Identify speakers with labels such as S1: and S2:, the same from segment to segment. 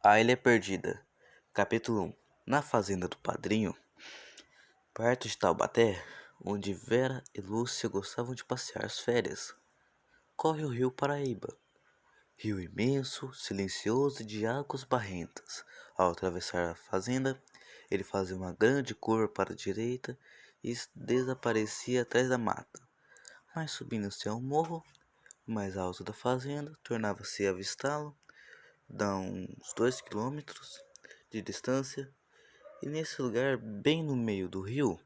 S1: A Ilha Perdida. Capítulo 1. Na fazenda do padrinho, perto de Taubaté, onde Vera e Lúcia gostavam de passear as férias, corre o rio Paraíba. Rio imenso, silencioso e de águas barrentas. Ao atravessar a fazenda, ele fazia uma grande curva para a direita e desaparecia atrás da mata. Mas subindo-se ao morro mais alto da fazenda, tornava-se a avistá-lo, dá uns 2 quilômetros de distância, e nesse lugar, bem no meio do rio,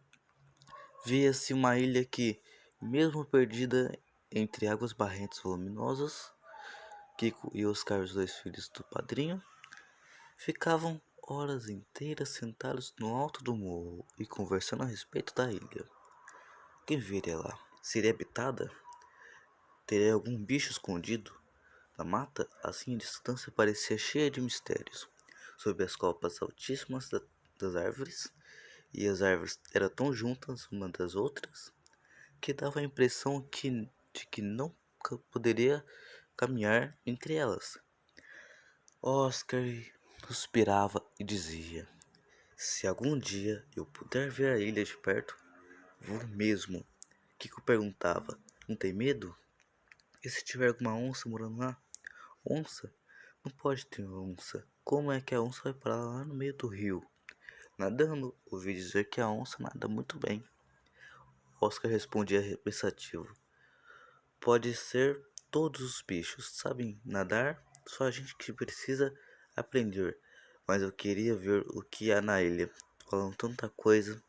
S1: via-se uma ilha que, mesmo perdida entre águas barrentas voluminosas, Kiko e Oscar, os dois filhos do padrinho, ficavam horas inteiras sentados no alto do morro e conversando a respeito da ilha. Quem viria lá? Seria habitada? Teria algum bicho escondido? Na mata, assim a distância parecia cheia de mistérios. Sob as copas altíssimas das árvores, e as árvores eram tão juntas umas das outras, que dava a impressão de que não poderia caminhar entre elas. Oscar suspirava e dizia: "Se algum dia eu puder ver a ilha de perto, vou mesmo." Kiko perguntava: "Não tem medo? E se tiver alguma onça morando lá?" "Onça? Não pode ter onça. Como é que a onça vai parar lá no meio do rio?" "Nadando. Ouvi dizer que a onça nada muito bem." Oscar respondia pensativo: "Pode ser, todos os bichos sabem nadar, só a gente que precisa aprender. Mas eu queria ver o que há na ilha." Falam tanta coisa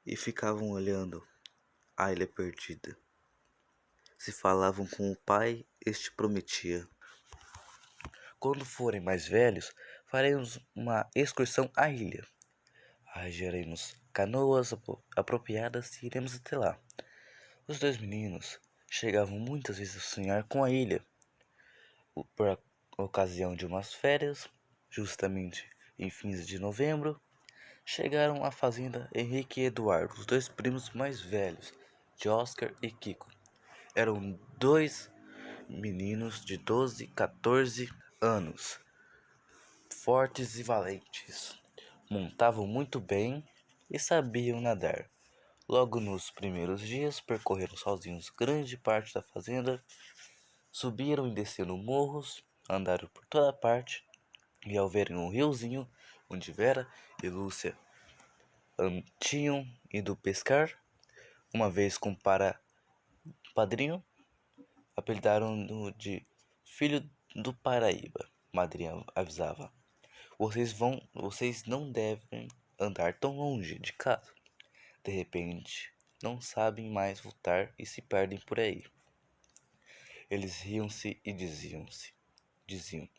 S1: e ficavam olhando a ilha perdida. Se falavam com o pai, este prometia: "Quando forem mais velhos, faremos uma excursão à ilha. Arranjaremos canoas apropriadas e iremos até lá." Os dois meninos chegavam muitas vezes a sonhar com a ilha. Por ocasião de umas férias, justamente em fins de novembro, chegaram à fazenda Henrique e Eduardo, os dois primos mais velhos de Oscar e Kiko. Eram dois meninos de 12 e 14 anos, fortes e valentes. Montavam muito bem e sabiam nadar. Logo nos primeiros dias, percorreram sozinhos grande parte da fazenda, subiram e desceram morros, andaram por toda parte, e ao verem um riozinho onde Vera e Lúcia tinham ido pescar, uma vez com padrinho, apelidaram-no de Filho do Paraíba. Madrinha avisava: Vocês não devem andar tão longe de casa. De repente, não sabem mais voltar e se perdem por aí." Eles riam-se e diziam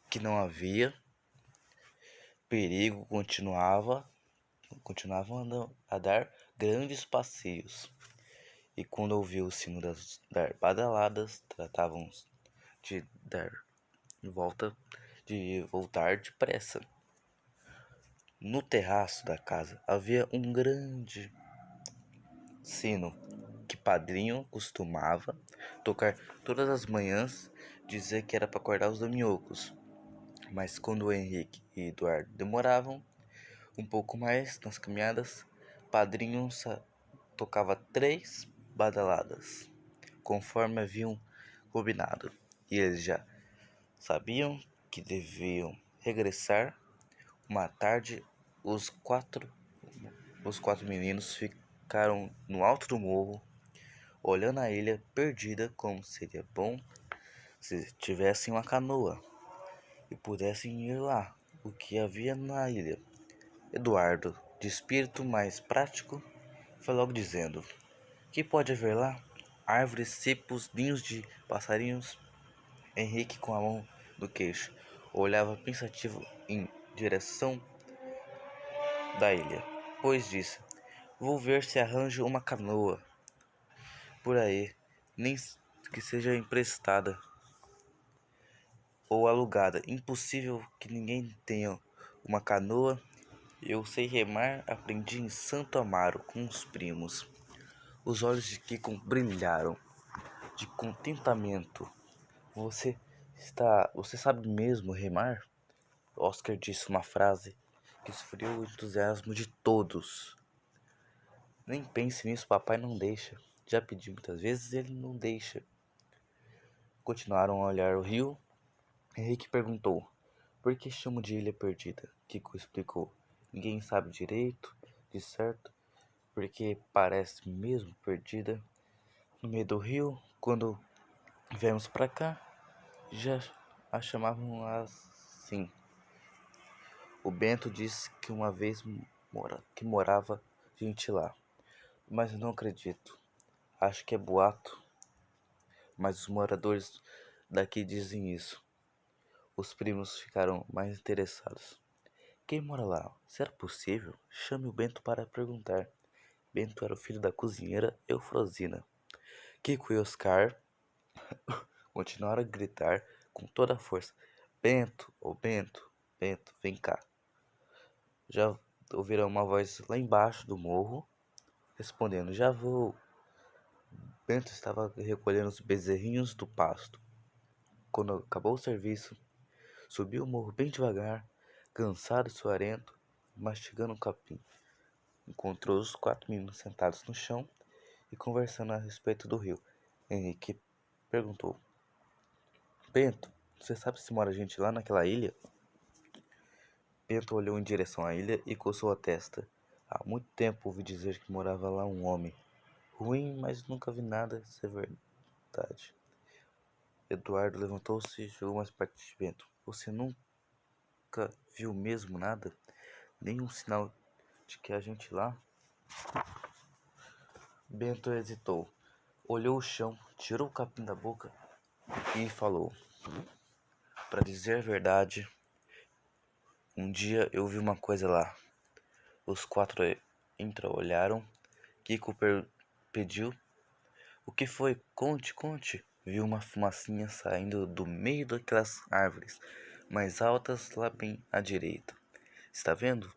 S1: que não havia perigo, continuavam a dar grandes passeios. E quando ouviu o sino dar badaladas, tratavam de voltar depressa. No terraço da casa havia um grande sino que padrinho costumava tocar todas as manhãs, dizer que era para acordar os dorminhocos. Mas quando o Henrique e Eduardo demoravam um pouco mais nas caminhadas, padrinho tocava 3 badaladas, conforme haviam combinado, e eles já sabiam que deviam regressar. Uma tarde, os quatro meninos ficaram no alto do morro, olhando a ilha perdida, como seria bom se tivessem uma canoa e pudessem ir lá, o que havia na ilha. Eduardo, de espírito mais prático, foi logo dizendo: "Que pode haver lá? Árvores, cepos, ninhos de passarinhos." Henrique, com a mão no queixo, olhava pensativo em direção da ilha, pois disse: "Vou ver se arranjo uma canoa por aí, nem que seja emprestada ou alugada. Impossível que ninguém tenha uma canoa. Eu sei remar, aprendi em Santo Amaro com os primos." Os olhos de Kiko brilharam de contentamento. "Você Você sabe mesmo remar? Oscar disse uma frase que esfriou o entusiasmo de todos. Nem pense nisso, papai não deixa. Já pedi muitas vezes e ele não deixa. Continuaram a olhar o rio. Henrique perguntou: por que chamo de Ilha Perdida? Kiko explicou: ninguém sabe direito, de certo, porque parece mesmo perdida. No meio do rio, quando viemos pra cá, já a chamavam assim. O Bento disse que uma vez morava gente lá, mas eu não acredito. Acho que é boato, mas os moradores daqui dizem isso. Os primos ficaram mais interessados. Quem mora lá? Será possível? Chame o Bento para perguntar. Bento era o filho da cozinheira Eufrosina. Kiko e Oscar continuaram a gritar com toda a força: Bento, ô Bento, Bento, vem cá. Já ouviram uma voz lá embaixo do morro respondendo: já vou. Bento estava recolhendo os bezerrinhos do pasto. Quando acabou o serviço, subiu o morro bem devagar, cansado e suarento, mastigando um capim. Encontrou os 4 meninos sentados no chão e conversando a respeito do rio. Henrique perguntou: Bento, você sabe se mora gente lá naquela ilha? Bento olhou em direção à ilha e coçou a testa. Há muito tempo ouvi dizer que morava lá um homem. Ruim, mas nunca vi nada ser verdade. Eduardo levantou-se e jogou mais perto de Bento. Você nunca viu mesmo nada? Nenhum sinal de que a gente lá? Bento hesitou. Olhou o chão, tirou o capim da boca e falou: para dizer a verdade, um dia eu vi uma coisa lá. Os 4 olharam. Kiko pediu: o que foi? Conte, conte. Viu uma fumacinha saindo do meio daquelas árvores mais altas lá bem à direita. Está vendo?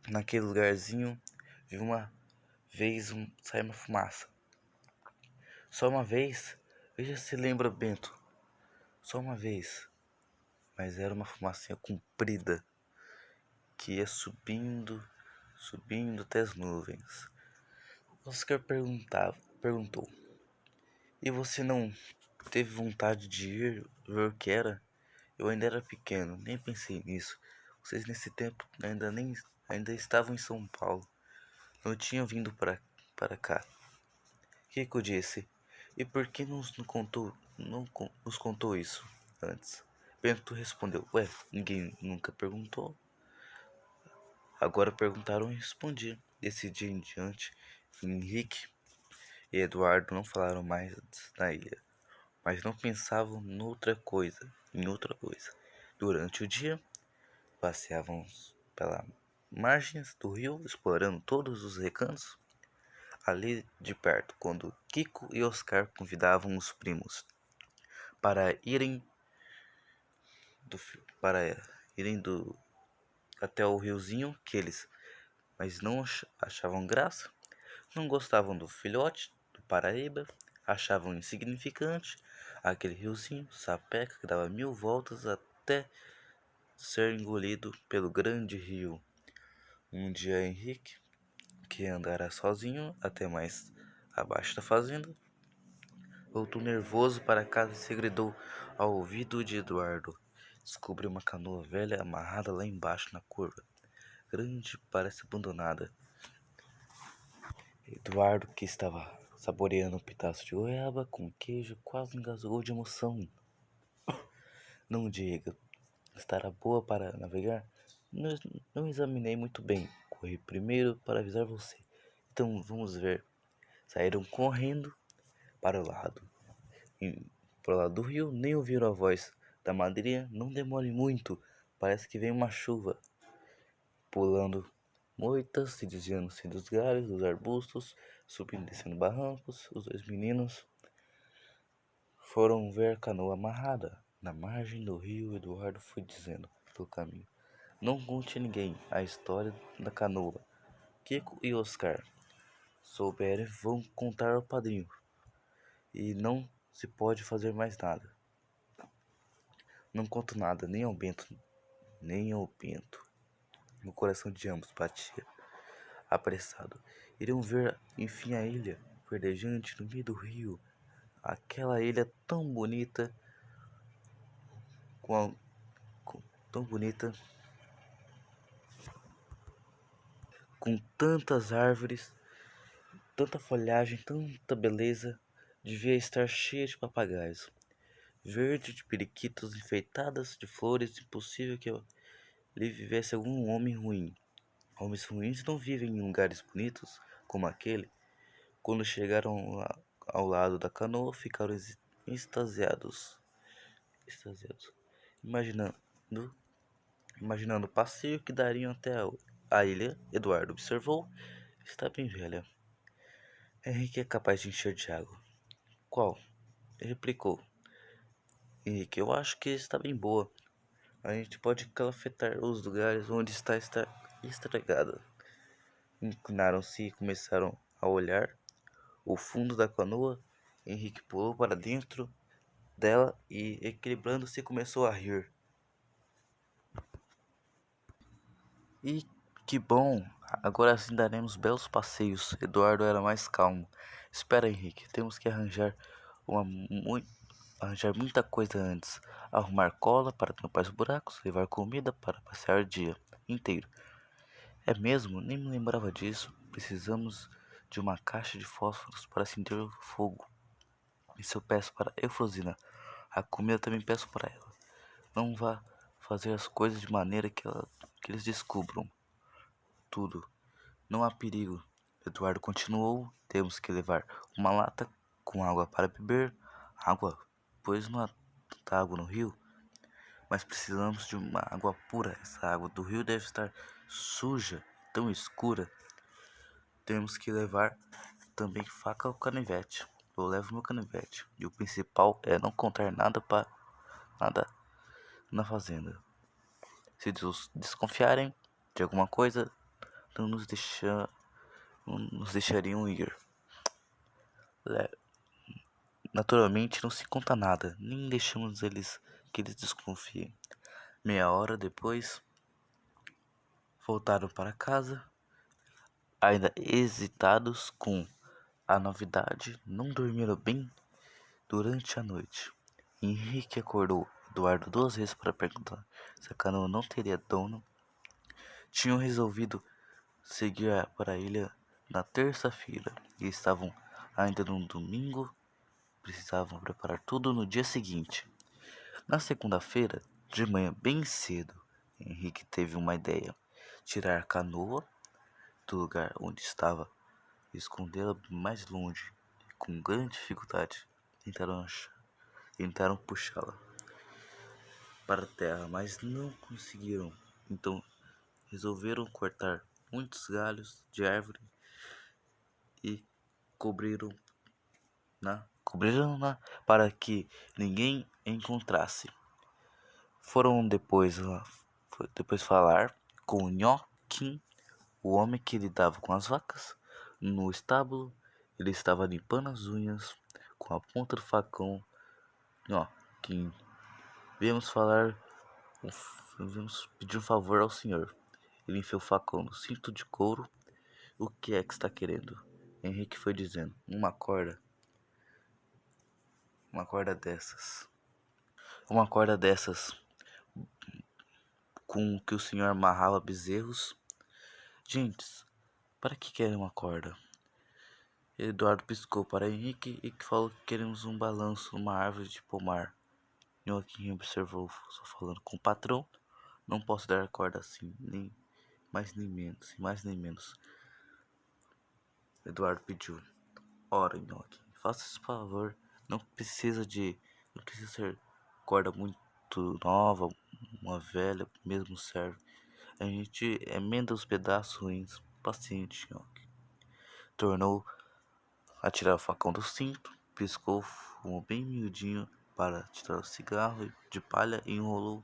S1: Naquele lugarzinho vi uma vez sair uma fumaça. Só uma vez? Veja se lembra, Bento. Só uma vez. Mas era uma fumacinha comprida que ia subindo, subindo até as nuvens. Oscar perguntou: e você não teve vontade de ir ver o que era? Eu ainda era pequeno, nem pensei nisso. Vocês nesse tempo ainda estavam em São Paulo. Não tinham vindo para cá. Kiko disse: e por que nos contou isso antes? Bento respondeu: ué, ninguém nunca perguntou. Agora perguntaram e respondi. Desse dia em diante, Henrique e Eduardo não falaram mais na ilha, mas não pensavam em outra coisa. Durante o dia, passeavam pelas margens do rio, explorando todos os recantos ali de perto, quando Kiko e Oscar convidavam os primos para irem do, para irem até o riozinho que eles, mas não achavam graça, não gostavam do filhote do Paraíba, achavam insignificante aquele riozinho sapeca que dava 1000 voltas até ser engolido pelo grande rio. Um dia Henrique, que andara sozinho até mais abaixo da fazenda, voltou nervoso para casa e segredou ao ouvido de Eduardo. Descobriu uma canoa velha amarrada lá embaixo na curva. Grande, parece abandonada. Eduardo, que estava saboreando um pedaço de goiaba com queijo, quase engasgou de emoção. Não diga, estará boa para navegar? Não, não examinei muito bem. Corri primeiro para avisar você. Então vamos ver. Saíram correndo para o lado. Para o lado do rio, nem ouviram a voz da madrinha. Não demore muito. Parece que vem uma chuva. Pulando moitas, se desviando-se dos galhos, dos arbustos, subindo e descendo barrancos, os 2 meninos foram ver a canoa amarrada. Na margem do rio, Eduardo foi dizendo pelo caminho: não conte a ninguém a história da canoa. Kiko e Oscar souberem vão contar ao padrinho. E não se pode fazer mais nada. Não conto nada, nem ao Bento, nem ao Bento. O coração de ambos batia, apressado. Iriam ver, enfim, a ilha verdejante no meio do rio. Aquela ilha tão bonita, com a- tão bonita, com tantas árvores, tanta folhagem, tanta beleza, devia estar cheia de papagaios, verde de periquitos, enfeitadas de flores. Impossível que ali vivesse algum homem ruim. Homens ruins não vivem em lugares bonitos como aquele. Quando chegaram ao lado da canoa, ficaram extasiados, imaginando, imaginando o passeio que dariam até a ilha. Eduardo observou: está bem velha. Henrique é capaz de encher de água. Qual? Replicou Henrique. Eu acho que está bem boa. A gente pode calafetar os lugares onde está estragada. Inclinaram-se e começaram a olhar o fundo da canoa. Henrique pulou para dentro dela e, equilibrando-se, começou a rir. E que bom! Agora sim daremos belos passeios. Eduardo era mais calmo. Espera, Henrique, temos que uma, mui- arranjar muita coisa antes. Arrumar cola para tampar os buracos, levar comida para passear o dia inteiro. É mesmo? Nem me lembrava disso. Precisamos de uma caixa de fósforos para acender o fogo. Isso eu peço para Eufrosina. A comida também peço para ela. Não vá fazer as coisas de maneira que eles descubram tudo. Não há perigo. Eduardo continuou. Temos que levar uma lata com água para beber. Água? Pois não há tanta água no rio. Mas precisamos de uma água pura. Essa água do rio deve estar suja, tão escura. Temos que levar também faca ou canivete. Eu levo meu canivete. E o principal é não contar nada na fazenda. Se desconfiarem de alguma coisa, não nos deixariam ir. Naturalmente não se conta nada, nem deixamos que eles desconfiem. Meia hora depois, voltaram para casa, ainda hesitados com a novidade. Não dormiram bem durante a noite. Henrique acordou Eduardo 2 vezes para perguntar se a canoa não teria dono. Tinham resolvido seguir para a ilha na terça-feira e estavam ainda no domingo. Precisavam preparar tudo no dia seguinte. Na segunda-feira, de manhã bem cedo, Henrique teve uma ideia: tirar a canoa do lugar onde estava e escondê-la mais longe. E com grande dificuldade, tentaram puxá-la para a terra, mas não conseguiram. Então resolveram cortar muitos galhos de árvore e cobriram-na para que ninguém encontrasse. Foram depois falar com o Nhoquim, o homem que lidava com as vacas. No estábulo, ele estava limpando as unhas com a ponta do facão. Nhoquim, viemos viemos pedir um favor ao senhor. Ele enfiou o facão no cinto de couro. O que é que está querendo? Henrique foi dizendo. Uma corda dessas. Uma corda dessas com que o senhor amarrava bezerros. Gentes, para que querem uma corda? Eduardo piscou para Henrique e que falou que queremos um balanço numa árvore de pomar. Joaquim observou, só falando com o patrão. Não posso dar corda assim, nem mais nem menos, mais nem menos. Eduardo pediu. Ora, Nhoque, faça esse favor. Não precisa ser corda muito nova, uma velha mesmo serve. A gente emenda os pedaços ruins. Paciente, Nhoque. Tornou a tirar o facão do cinto, piscou, fumou bem miudinho para tirar o cigarro de palha e enrolou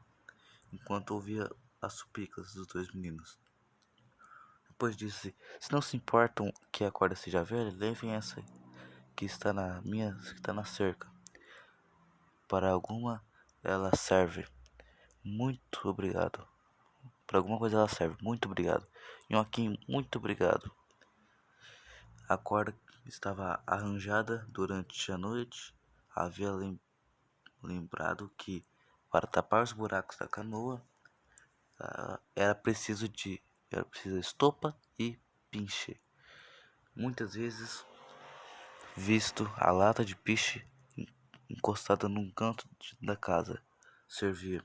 S1: enquanto ouvia as súplicas dos dois meninos. Depois disse: se não se importam que a corda seja velha, levem essa que está na cerca. Para alguma ela serve. muito obrigado. Para alguma coisa ela serve, muito obrigado. Nhoquinho, muito obrigado. A corda estava arranjada durante a noite. Havia lembrado que para tapar os buracos da canoa era preciso estopa e pinche. Muitas vezes visto a lata de piche encostada num canto da casa, servia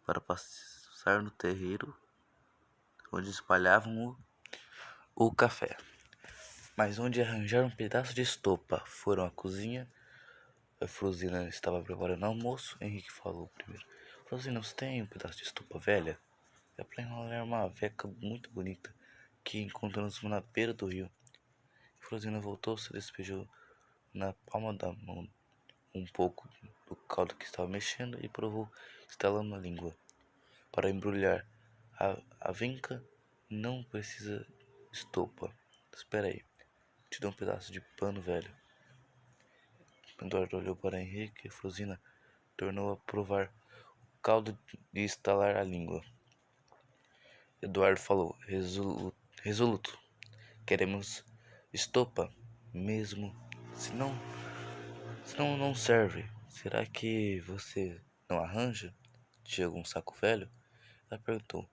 S1: para passar no terreiro onde espalhavam o café. Mas onde arranjar um pedaço de estopa foram à cozinha. A Frosina estava preparando almoço. Henrique falou primeiro: Frosina, você tem um pedaço de estopa velha? É para enrolar uma veca muito bonita que encontramos na beira do rio. Frosina voltou, se despejou na palma da mão um pouco do caldo que estava mexendo e provou, estalando a língua. Para embrulhar a venca não precisa estopa. Espera aí, te dou um pedaço de pano velho. Eduardo olhou para Henrique e Frosina tornou a provar o caldo e estalar a língua. Eduardo falou, resoluto. Queremos estopa, mesmo. Senão não serve. Será que você não arranja de algum saco velho? Ela perguntou.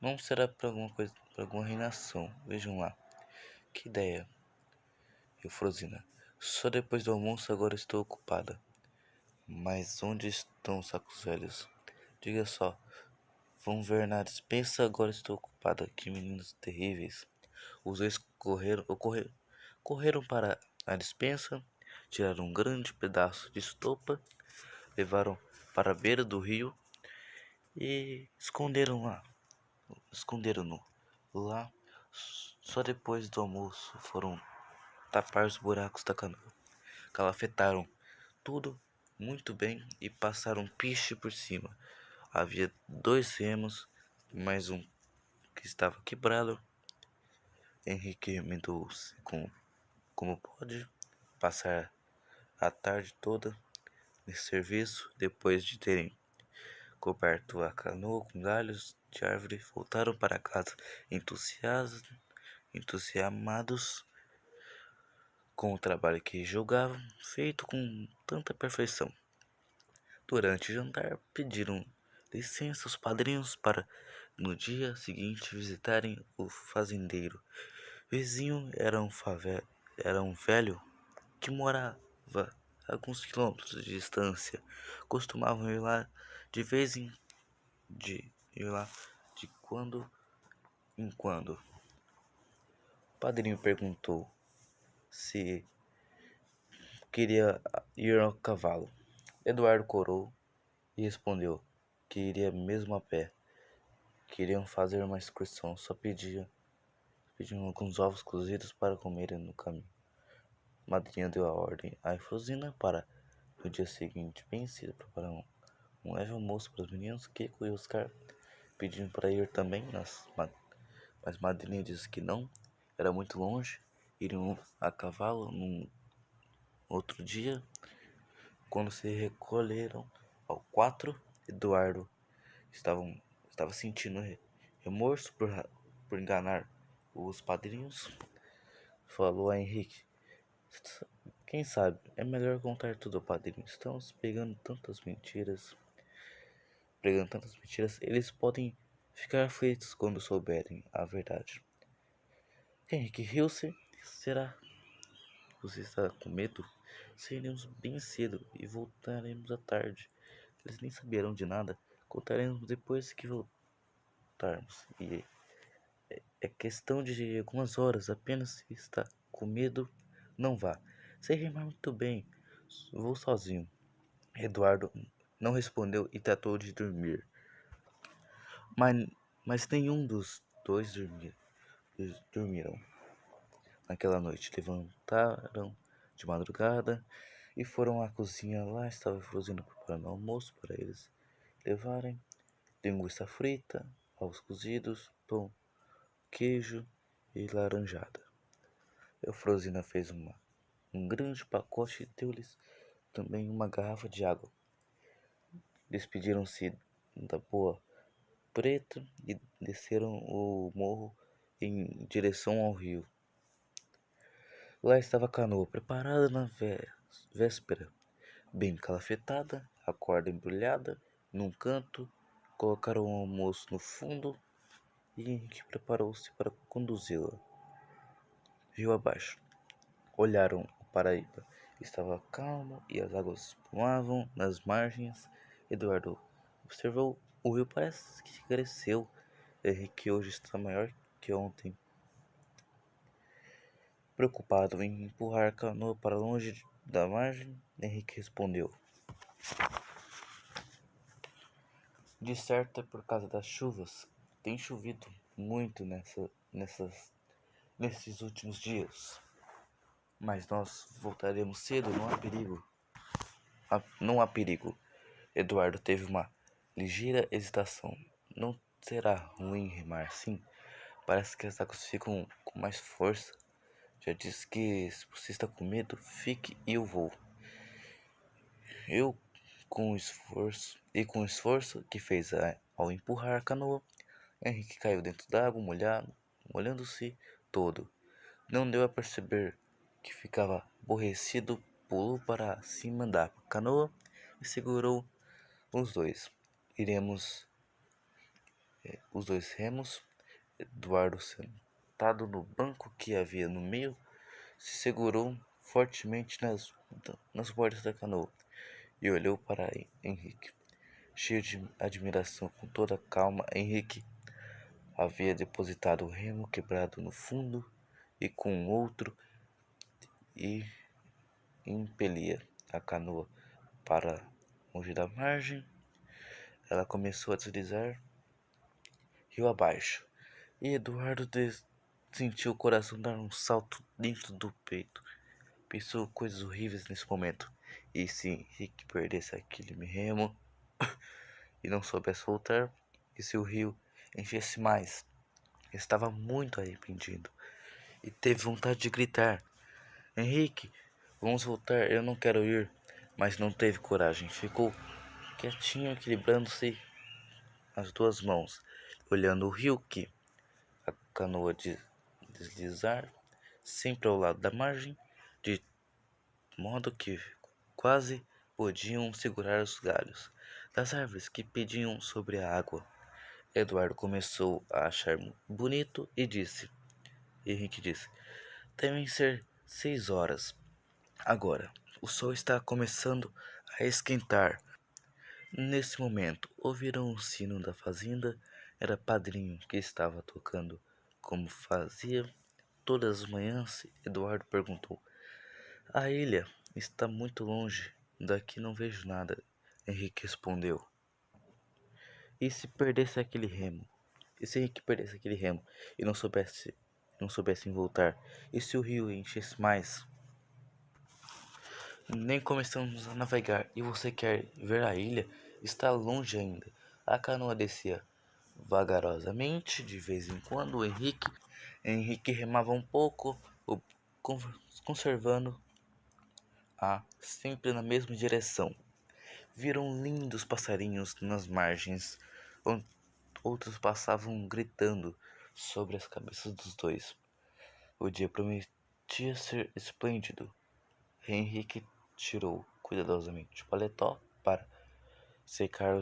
S1: Não será para alguma coisa, para alguma reinação. Vejam lá. Que ideia. Frosina. Só depois do almoço agora estou ocupada. Mas onde estão os sacos velhos? Diga só. Vão ver na despensa, agora estou ocupada. Que meninos terríveis. Os dois correram para a despensa, tiraram um grande pedaço de estopa, levaram para a beira do rio e esconderam-no lá. Só depois do almoço foram tapar os buracos da canoa. Calafetaram tudo muito bem e passaram piche por cima. Havia 2 remos, mais um que estava quebrado. Henrique remendou-se como pôde, passar a tarde toda nesse serviço. Depois de terem coberto a canoa com galhos de árvore, voltaram para casa entusiasmados com o trabalho que julgavam feito com tanta perfeição. Durante o jantar, pediram licença aos padrinhos para no dia seguinte visitarem o fazendeiro. Vizinho era um velho que morava a alguns quilômetros de distância. Costumavam ir lá de vez em ir lá de quando em quando. O padrinho perguntou se queria ir ao cavalo. Eduardo corou e respondeu que iria mesmo a pé. Queriam fazer uma excursão, pediam alguns ovos cozidos para comerem no caminho. Madrinha deu a ordem à Efrosina para no dia seguinte, bem cedo, preparar um leve almoço para os meninos. Kiko e Oscar pediram para ir também, mas Madrinha disse que não, era muito longe, iriam a cavalo num outro dia. Quando se recolheram ao 4, Eduardo estava sentindo remorso por enganar os padrinhos. Falou a Henrique: quem sabe é melhor contar tudo ao padrinho. Estamos pregando tantas mentiras, eles podem ficar aflitos quando souberem a verdade. Henrique riu-se. Será que você está com medo? Sairemos bem cedo e voltaremos à tarde. Eles nem saberão de nada. Contaremos depois que voltarmos. E é questão de algumas horas. Apenas se está com medo, não vá. Sei rimar muito bem. Vou sozinho. Eduardo não respondeu e tratou de dormir. Mas nenhum dos dois dormiram. Naquela noite levantaram de madrugada e foram à cozinha. Lá estava Frosina preparando almoço para eles levarem: linguiça frita, ovos cozidos, pão, queijo e laranjada. Frosina fez um grande pacote e deu-lhes também uma garrafa de água. Despediram-se da Boa Preta e desceram o morro em direção ao rio. Lá estava a canoa preparada na véspera, bem calafetada, a corda embrulhada num canto, colocaram o almoço no fundo e Henrique preparou-se para conduzi-la. Rio abaixo, olharam o Paraíba. Estava calmo e as águas espumavam nas margens. Eduardo observou: o rio parece que cresceu. Henrique hoje está maior que ontem. Preocupado em empurrar a canoa para longe da margem, Henrique respondeu: de certo é por causa das chuvas. Tem chovido muito nesses últimos dias. Mas nós voltaremos cedo, não há perigo. Não há perigo. Eduardo teve uma ligeira hesitação. Não será ruim remar, sim? Parece que as águas ficam com mais força. Já disse que se você está com medo, fique e eu vou. Eu, com o esforço que fez ao empurrar a canoa, Henrique caiu dentro d'água, molhando-se todo. Não deu a perceber que ficava aborrecido, pulou para cima da canoa e segurou os dois. Iremos, os dois remos. Eduardo, sentado no banco que havia no meio, se segurou fortemente nas bordas da canoa e olhou para Henrique, cheio de admiração. Com toda calma, Henrique havia depositado o remo quebrado no fundo e com outro e impelia a canoa para longe da margem. Ela começou a deslizar rio abaixo, e Eduardo sentiu o coração dar um salto dentro do peito. Pensou coisas horríveis nesse momento. E se Henrique perdesse aquele remo e não soubesse voltar, e se o rio enchesse mais? Estava muito arrependido e teve vontade de gritar: Henrique, vamos voltar, eu não quero ir. Mas não teve coragem. Ficou quietinho, equilibrando-se as duas mãos, olhando o rio que a canoa deslizar sempre ao lado da margem, de modo que quase podiam segurar os galhos das árvores que pediam sobre a água. Eduardo começou a achar bonito e Henrique disse: devem ser 6 horas. Agora, o sol está começando a esquentar. Nesse momento, ouviram o sino da fazenda. Era Padrinho que estava tocando. Como fazia todas as manhãs, Eduardo perguntou: a ilha está muito longe. Daqui não vejo nada. Henrique respondeu: e se perdesse aquele remo? E se Henrique perdesse aquele remo e não soubessem voltar? E se o rio enchesse mais? Nem começamos a navegar e você quer ver a ilha? Está longe ainda. A canoa descia vagarosamente. De vez em quando, Henrique remava um pouco, conservando sempre na mesma direção. Viram lindos passarinhos nas margens. Outros passavam gritando sobre as cabeças dos dois. O dia prometia ser esplêndido. Henrique tirou cuidadosamente o paletó para secar,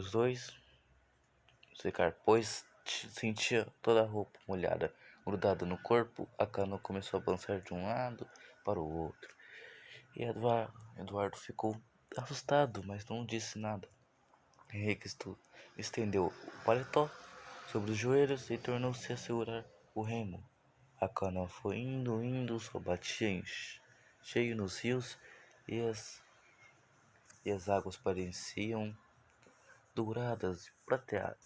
S1: pois sentia toda a roupa molhada, grudada no corpo. A canoa começou a balançar de um lado para o outro, e Eduardo ficou assustado, mas não disse nada. Henrique estendeu o paletó sobre os joelhos e tornou-se a segurar o remo. A canoa foi indo, só batia cheio nos rios e as águas pareciam douradas e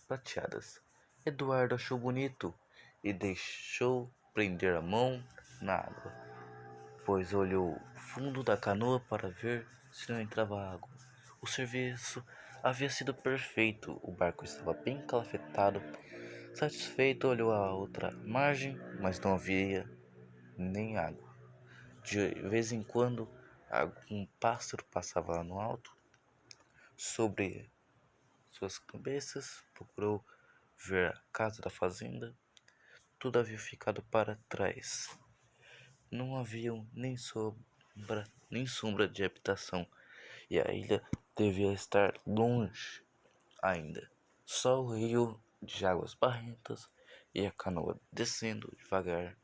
S1: prateadas. Eduardo achou bonito e deixou prender a mão na água, pois olhou o fundo da canoa para ver se não entrava água. O serviço havia sido perfeito, o barco estava bem calafetado. Satisfeito, olhou a outra margem, mas não havia nem água. De vez em quando, algum pássaro passava lá no alto, sobre suas cabeças, procurou ver a casa da fazenda. Tudo havia ficado para trás. Não havia nem sombra de habitação, e a ilha devia estar longe ainda. Só o rio de águas barrentas e a canoa descendo devagar.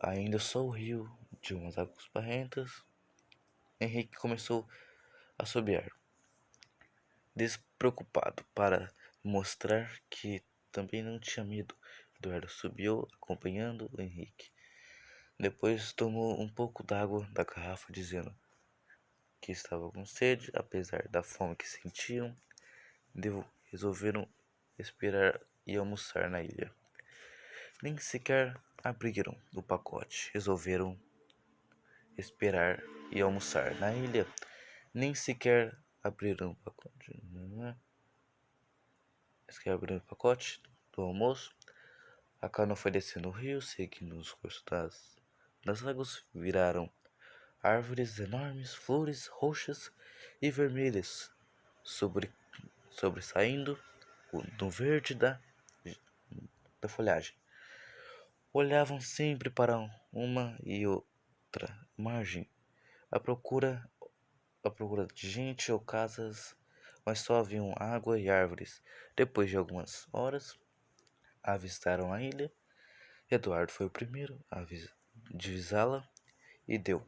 S1: Ainda só o rio de umas águas barrentas. Henrique começou a assobiar, despreocupado, para mostrar que também não tinha medo. Eduardo subiu, acompanhando o Henrique. Depois tomou um pouco d'água da garrafa, dizendo que estava com sede, apesar da fome que sentiam. Resolveram esperar e almoçar na ilha. Nem sequer abriram o pacote. Resolveram esperar e almoçar na ilha. Nem sequer abriram o pacote. Abriram o pacote do almoço. A canoa foi descendo o rio, seguindo os cursos das águas. Viraram árvores enormes, flores roxas e vermelhas sobressaindo no verde da folhagem. Olhavam sempre para uma e outra margem, à procura de gente ou casas, mas só haviam água e árvores. Depois de algumas horas, avistaram a ilha. Eduardo foi o primeiro a divisá-la e deu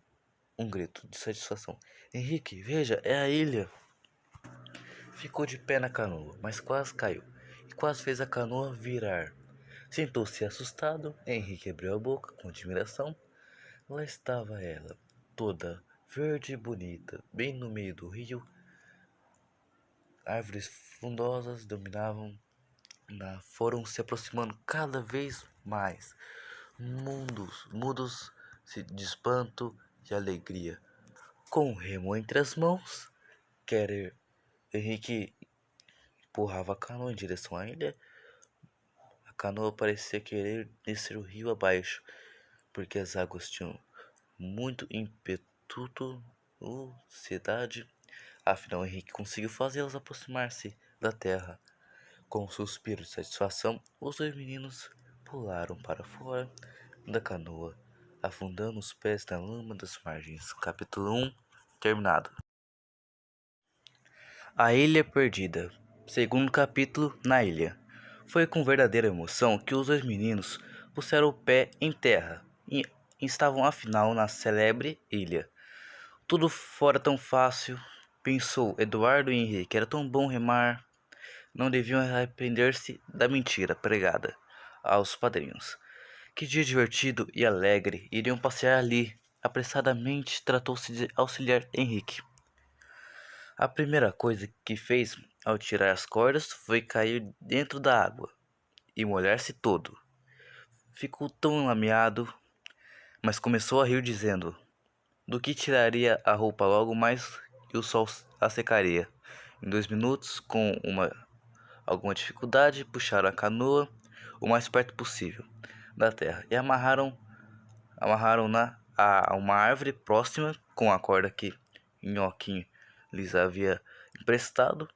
S1: um grito de satisfação. Henrique, veja, é a ilha! Ficou de pé na canoa, mas quase caiu e quase fez a canoa virar. Sentou-se assustado. Henrique abriu a boca com admiração. Lá estava ela, toda verde e bonita, bem no meio do rio. Árvores frondosas dominavam. Foram se aproximando cada vez mais, mudos de espanto e alegria. Com o remo entre as mãos, Henrique empurrava a canoa em direção à ilha. A canoa parecia querer descer o rio abaixo, porque as águas tinham muito impetuosidade. Afinal, Henrique conseguiu fazê-las aproximar-se da terra. Com um suspiro de satisfação, os dois meninos pularam para fora da canoa, afundando os pés na lama das margens. Capítulo 1 terminado. A Ilha Perdida. Segundo capítulo, na ilha. Foi com verdadeira emoção que os dois meninos puseram o pé em terra e estavam afinal na celebre ilha. Tudo fora tão fácil, pensou Eduardo e Henrique. Era tão bom remar. Não deviam arrepender-se da mentira pregada aos padrinhos. Que dia divertido e alegre! Iriam passear ali. Apressadamente tratou-se de auxiliar Henrique. A primeira coisa que fez ao tirar as cordas foi cair dentro da água e molhar-se todo. Ficou tão lameado, mas começou a rir, dizendo do que tiraria a roupa logo mais e o sol a secaria. Em 2 minutos, com alguma dificuldade, puxaram a canoa o mais perto possível da terra e amarraram-na a uma árvore próxima com a corda que Nhoquinho lhes havia emprestado.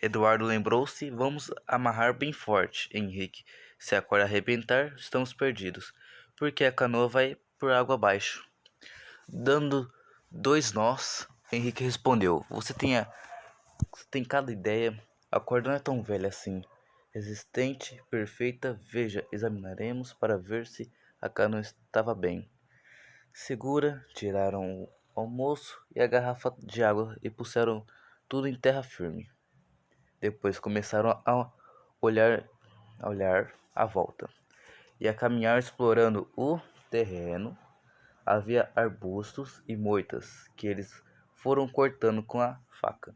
S1: Eduardo lembrou-se: vamos amarrar bem forte, Henrique. Se a corda arrebentar, estamos perdidos, porque a canoa vai por água abaixo. Dando 2 nós, Henrique respondeu: Você tem cada ideia. A corda não é tão velha assim. Resistente, perfeita. Veja, examinaremos para ver se a canoa estava bem segura. Tiraram o almoço e a garrafa de água e puseram tudo em terra firme. Depois começaram a olhar à volta e a caminhar explorando o terreno. Havia arbustos e moitas que eles foram cortando com a faca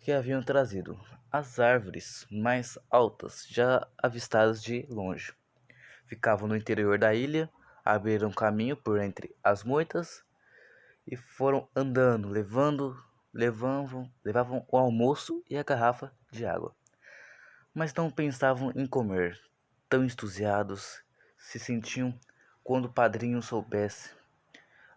S1: que haviam trazido. As árvores mais altas, já avistadas de longe, ficavam no interior da ilha. Abriram caminho por entre as moitas e foram andando, levavam o almoço e a garrafa de água. Mas não pensavam em comer. Tão entusiasmados se sentiam quando o padrinho soubesse.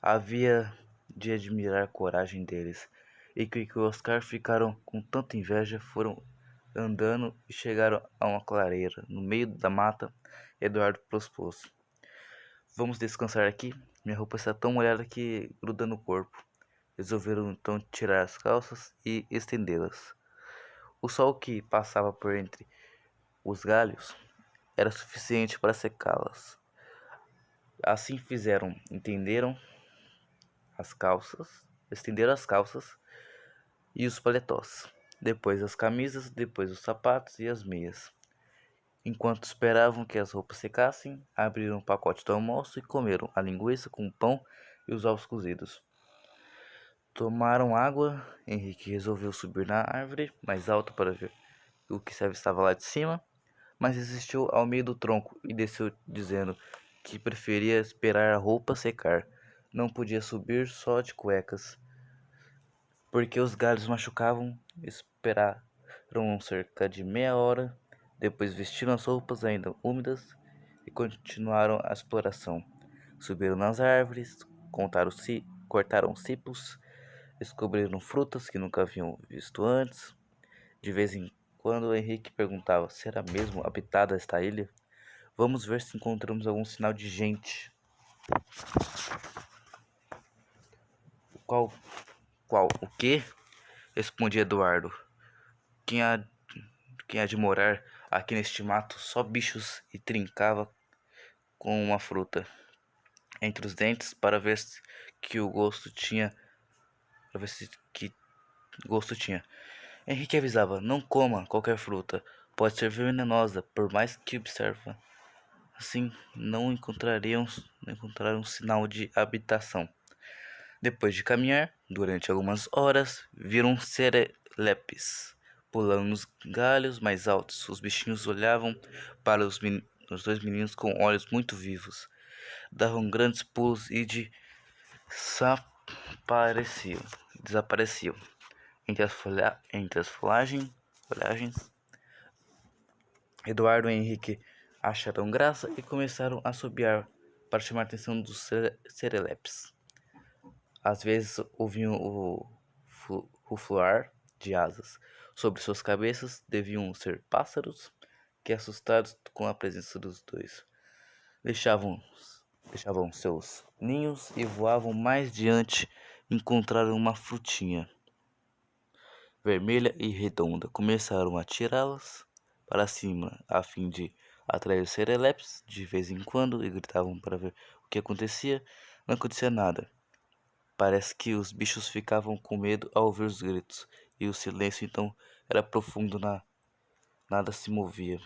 S1: Havia de admirar a coragem deles. e que Oscar ficaram com tanta inveja, foram andando e chegaram a uma clareira. No meio da mata, Eduardo propôs: vamos descansar aqui? Minha roupa está tão molhada que gruda no corpo. Resolveram então tirar as calças e estendê-las. O sol que passava por entre os galhos era suficiente para secá-las. Assim fizeram, estenderam as calças e os paletós, depois as camisas, depois os sapatos e as meias. Enquanto esperavam que as roupas secassem, abriram o pacote do almoço e comeram a linguiça com o pão e os ovos cozidos. Tomaram água. Henrique resolveu subir na árvore mais alta para ver o que se avistava lá de cima, mas resistiu ao meio do tronco e desceu dizendo que preferia esperar a roupa secar. Não podia subir só de cuecas, porque os galhos machucavam. Esperaram cerca de meia hora, depois vestiram as roupas ainda úmidas e continuaram a exploração. Subiram nas árvores, cortaram cipos, descobriram frutas que nunca haviam visto antes. De vez em quando Henrique perguntava: será mesmo habitada esta ilha? Vamos ver se encontramos algum sinal de gente. Qual? O quê? Respondia Eduardo. Quem há, quem há de morar aqui neste mato? Só bichos. E trincava com uma fruta entre os dentes para ver se que o gosto tinha. Para ver se que gosto tinha. Henrique avisava: não coma qualquer fruta. Pode ser venenosa, por mais que observa. Assim, não encontraram sinal de habitação. Depois de caminhar durante algumas horas, viram serelepes pulando nos galhos mais altos. Os bichinhos olhavam para os dois meninos com olhos muito vivos. Davam grandes pulos e desapareciam entre as folhagens. Eduardo e Henrique acharam graça e começaram a assobiar para chamar a atenção dos serelepes. Às vezes ouviam o ruflar de asas sobre suas cabeças. Deviam ser pássaros que, assustados com a presença dos dois, deixavam seus ninhos e voavam mais diante. Encontraram uma frutinha vermelha e redonda. Começaram a tirá-las para cima a fim de atrair os serelepes de vez em quando e gritavam para ver o que acontecia. Não acontecia nada. Parece que os bichos ficavam com medo ao ouvir os gritos, e o silêncio então era profundo, nada se movia.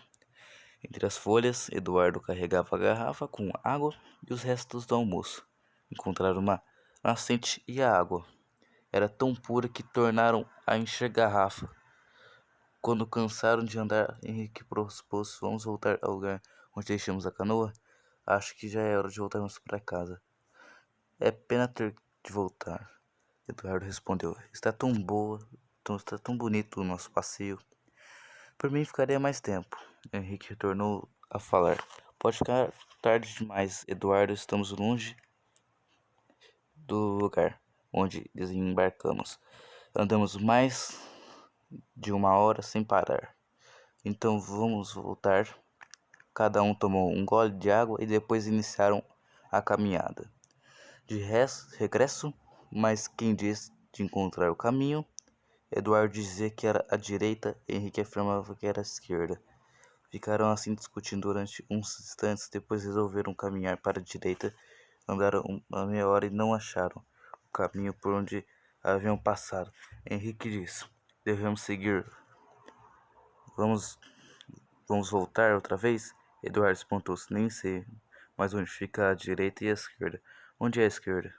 S1: Entre as folhas, Eduardo carregava a garrafa com água e os restos do almoço. Encontraram uma nascente e a água era tão pura que tornaram a encher a garrafa. Quando cansaram de andar, Henrique propôs: vamos voltar ao lugar onde deixamos a canoa? Acho que já é hora de voltarmos para casa. É pena ter de voltar, Eduardo respondeu. Está tão bonito o nosso passeio. Por mim ficaria mais tempo. Henrique retornou a falar. Pode ficar tarde demais, Eduardo. Estamos longe do lugar onde desembarcamos. Andamos mais de uma hora sem parar. Então vamos voltar. Cada um tomou um gole de água e depois iniciaram a caminhada. De regresso, mas quem disse de encontrar o caminho? Eduardo dizia que era a direita, Henrique afirmava que era a esquerda. Ficaram assim discutindo durante uns instantes, depois resolveram caminhar para a direita. Andaram uma meia hora e não acharam o caminho por onde haviam passado. Henrique disse: devemos seguir. Vamos voltar outra vez? Eduardo espantou-se. Nem sei mais onde fica a direita e a esquerda. Onde é a esquerda?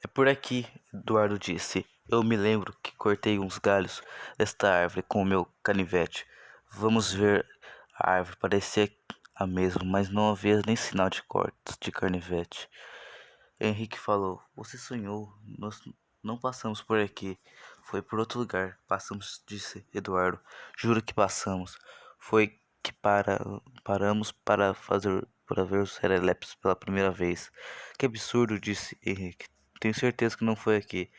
S1: É por aqui, Eduardo disse. Eu me lembro que cortei uns galhos desta árvore com o meu canivete. Vamos ver. A árvore parecia a mesma, mas não havia nem sinal de cortes de canivete. Henrique falou: você sonhou, nós não passamos por aqui. Foi por outro lugar. Passamos, disse Eduardo. Juro que passamos. Foi que paramos para ver os serelepes pela primeira vez. Que absurdo, disse Henrique. tenho certeza que não foi aqui.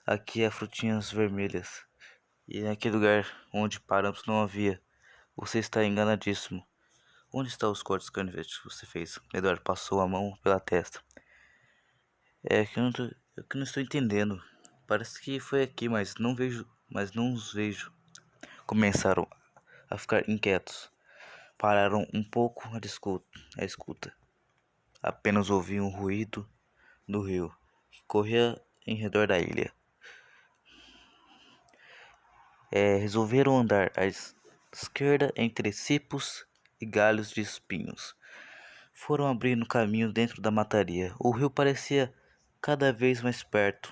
S1: Aqui há frutinhas vermelhas. E naquele lugar onde paramos não havia. Você está enganadíssimo. Onde estão os cortes de canivete que você fez? Eduardo passou a mão pela testa. É que eu não estou entendendo. Parece que foi aqui, mas não os vejo. Começaram a ficar inquietos. Pararam um pouco a escuta. Apenas ouviam um ruído do rio que corria em redor da ilha. Resolveram andar à esquerda entre cipos e galhos de espinhos. Foram abrindo caminho dentro da mataria. O rio parecia cada vez mais perto,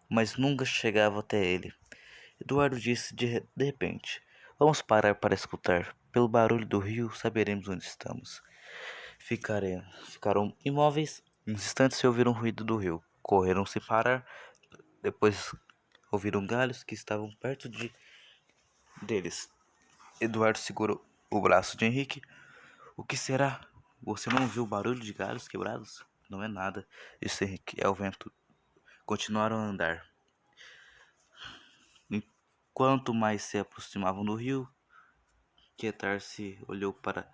S1: mas nunca chegava até ele. Eduardo disse de repente: Vamos parar para escutar. Pelo barulho do rio, saberemos onde estamos. Ficaram imóveis. Uns instantes se ouviram o ruído do rio. Correram sem parar. Depois ouviram galhos que estavam perto deles. Eduardo segurou o braço de Henrique. O que será? Você não ouviu o barulho de galhos quebrados? Não é nada, disse Henrique. É o vento. Continuaram a andar. Quanto mais se aproximavam do rio, Quietar-se olhou para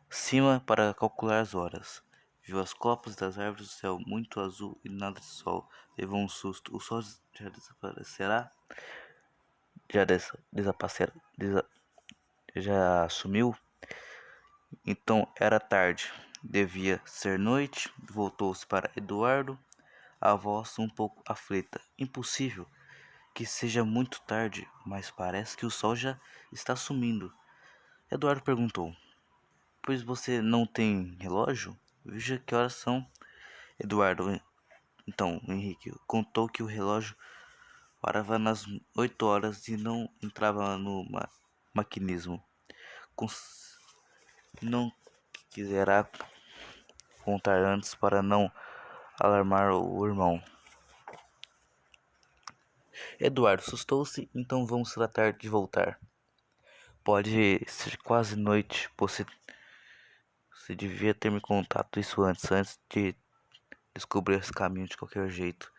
S1: cima para calcular as horas. Viu as copas das árvores, o céu muito azul e nada de sol. Levou um susto. O sol já desaparecerá? Desaparecerá? Já sumiu? Então era tarde. Devia ser noite. Voltou-se para Eduardo, a voz um pouco aflita. Impossível que seja muito tarde, mas parece que o sol já está sumindo. Eduardo perguntou: Pois você não tem relógio? Veja que horas são. Eduardo, então, Henrique, contou que o relógio parava nas 8 horas e não entrava no maquinismo. Não quiserá contar antes para não alarmar o irmão. Eduardo assustou-se, então vamos tratar de voltar. Pode ser quase noite. Você devia ter me contado isso antes de descobrir esse caminho de qualquer jeito.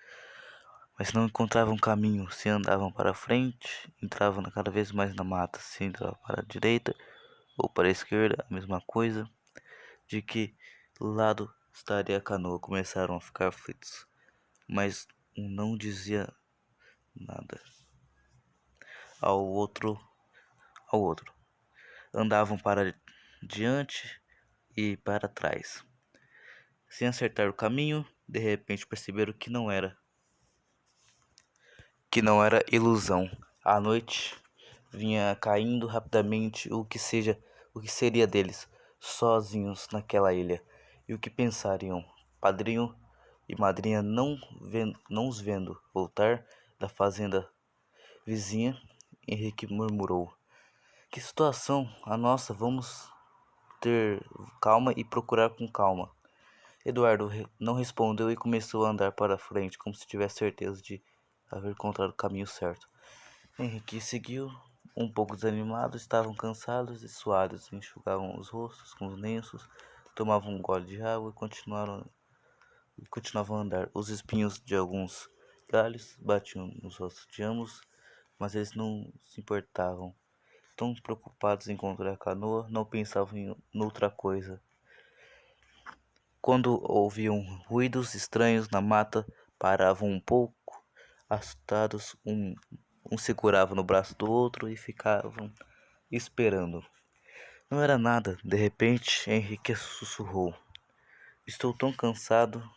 S1: Mas não encontravam caminho. Se andavam para frente, entravam cada vez mais na mata. Se entravam para a direita ou para a esquerda, a mesma coisa. De que lado estaria a canoa? Começaram a ficar aflitos. Mas um não dizia nada ao outro. Andavam para diante e para trás, sem acertar o caminho. De repente perceberam que não era ilusão. A noite vinha caindo rapidamente. O que seria deles, sozinhos naquela ilha? E o que pensariam? Padrinho e madrinha não os vendo voltar da fazenda vizinha, Henrique murmurou: Que situação a nossa, vamos ter calma e procurar com calma. Eduardo não respondeu e começou a andar para frente, como se tivesse certeza de haver encontrado o caminho certo. Henrique seguiu, um pouco desanimado. Estavam cansados e suados, enxugavam os rostos com os lenços, tomavam um gole de água e continuavam a andar. Os espinhos de alguns galhos batiam nos rostos de ambos, mas eles não se importavam. Tão preocupados em encontrar a canoa, não pensavam em outra coisa. Quando ouviam ruídos estranhos na mata, paravam um pouco, assustados. Um segurava no braço do outro e ficavam esperando. Não era nada. De repente, Henrique sussurrou: Estou tão cansado,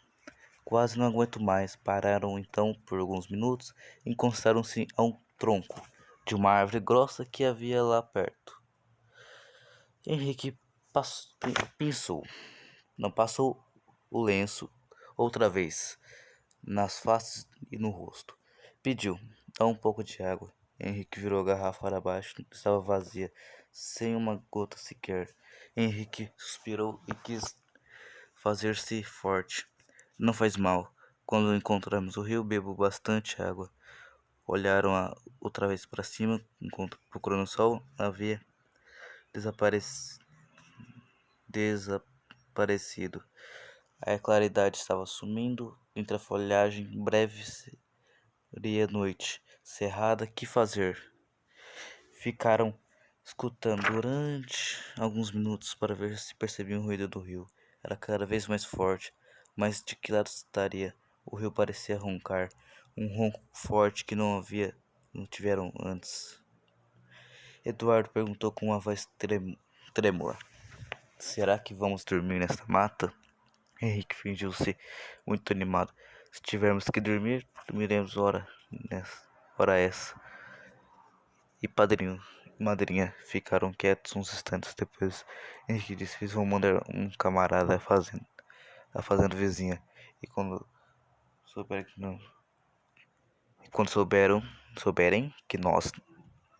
S1: quase não aguento mais. Pararam então por alguns minutos e encostaram-se a um tronco de uma árvore grossa que havia lá perto. Henrique pensou. Não passou o lenço outra vez nas faces e no rosto. Pediu: Dá um pouco de água. Henrique virou a garrafa para baixo. Estava vazia, sem uma gota sequer. Henrique suspirou e quis fazer-se forte. Não faz mal. Quando encontramos o rio, bebo bastante água. Olharam outra vez para cima, procurando o sol. Havia desaparecido. A claridade estava sumindo entre a folhagem breve seria noite cerrada. Que fazer? Ficaram escutando durante alguns minutos para ver se percebiam o ruído do rio. Era cada vez mais forte, mas de que lado estaria? O rio parecia roncar, um ronco forte que não tiveram antes. Eduardo perguntou com uma voz trêmula: será que vamos dormir nesta mata? Henrique fingiu-se muito animado. Se tivermos que dormir, dormiremos hora essa. E padrinho e madrinha ficaram quietos uns instantes depois. Henrique disse: eles vão mandar um camarada à fazenda vizinha. E souber que não, e quando souberem que nós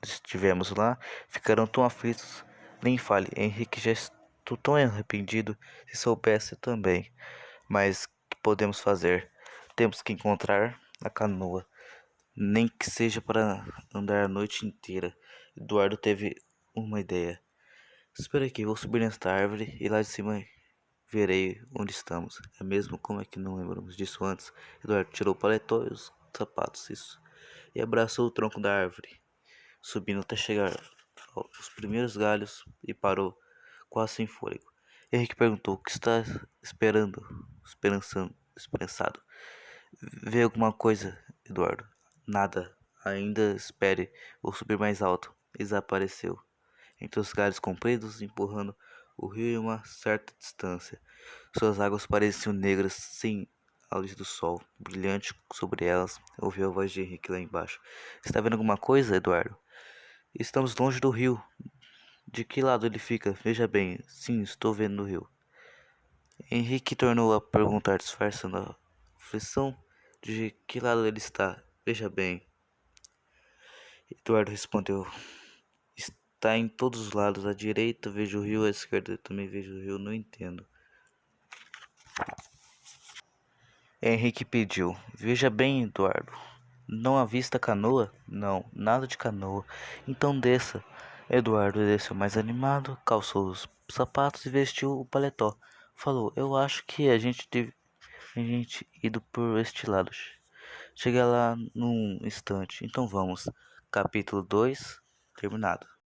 S1: estivemos lá, ficarão tão aflitos. Nem fale, Henrique, já estou tão arrependido. Se soubesse eu também. Mas que podemos fazer? Temos que encontrar a canoa, nem que seja para andar a noite inteira. Eduardo teve uma ideia. Espera aqui, vou subir nesta árvore e lá de cima verei onde estamos. É mesmo? Como é que não lembramos disso antes? Eduardo tirou o paletó e os sapatos, isso, e abraçou o tronco da árvore, subindo até chegar aos primeiros galhos e parou, quase sem fôlego. Henrique perguntou: o que está esperançado? Vê alguma coisa, Eduardo? Nada. Ainda espere. Vou subir mais alto. Desapareceu entre os galhos compridos, empurrando o rio em uma certa distância. Suas águas pareciam negras, sem a luz do sol brilhante sobre elas. Ouviu a voz de Henrique lá embaixo. Está vendo alguma coisa, Eduardo? Estamos longe do rio. De que lado ele fica? Veja bem. Sim, estou vendo o rio. Henrique tornou a perguntar, disfarçando a aflição. De que lado ele está? Veja bem. Eduardo respondeu: está em todos os lados. À direita vejo o rio, à esquerda também vejo o rio. Não entendo. Henrique pediu: veja bem, Eduardo. Não avista canoa? Não, nada de canoa. Então desça. Eduardo desceu mais animado, calçou os sapatos e vestiu o paletó. Falou: eu acho que a gente ido por este lado. Chega lá num instante. Então vamos. Capítulo 2 terminado.